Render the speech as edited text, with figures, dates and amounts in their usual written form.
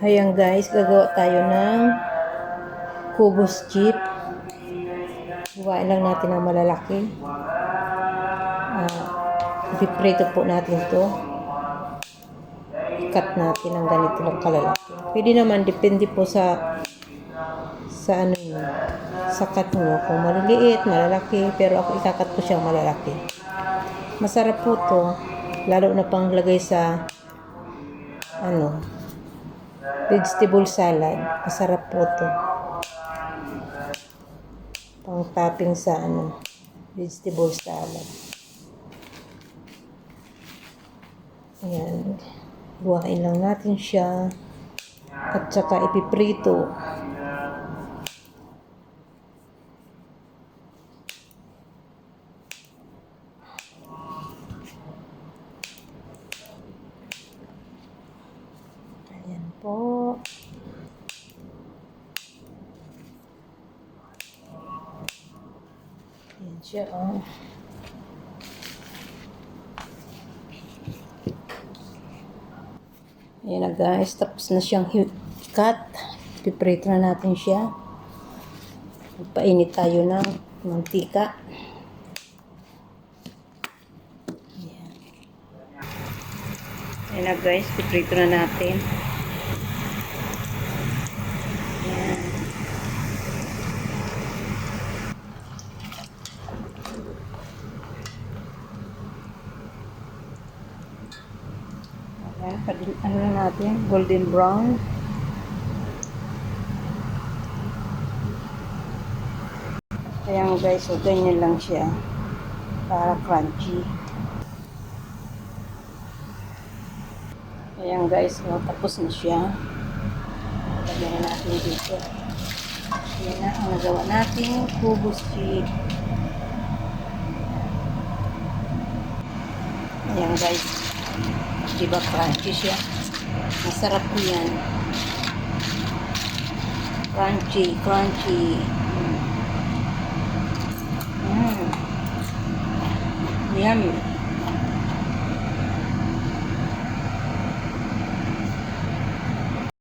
Ayan guys, gagawa tayo ng kubos chip. Gawain lang natin ng malalaki. Ipiprito po natin to. I-cut natin ng ganito lang kalalaki. Pwede naman, depende po sa ano nyo, sa cut nyo. Kung maliliit, malalaki, pero ako ikakat ko siyang malalaki. Masarap po to, lalo na pang lagay sa vegetable salad. Masarap po to. Pang topping sa vegetable salad. Ayan. Buhain lang natin siya. At saka ipiprito. Ayan po. Ayan siya, oh. Ayan na guys, tapos na siyang cut. Piprito na natin siya. Magpainit tayo ng mantika. Ayan. Ayan na guys, piprito na natin. Ayan. Ano na natin? Golden brown. Ayan guys, so ganyan lang siya. Para crunchy. Ayan guys, so tapos na siya. Lagyan na natin dito. Ayan na ang nagawa natin. Kubos chip. Ayan guys. Diba crunchy siya? Masarap po yan. Crunchy, crunchy. Yummy.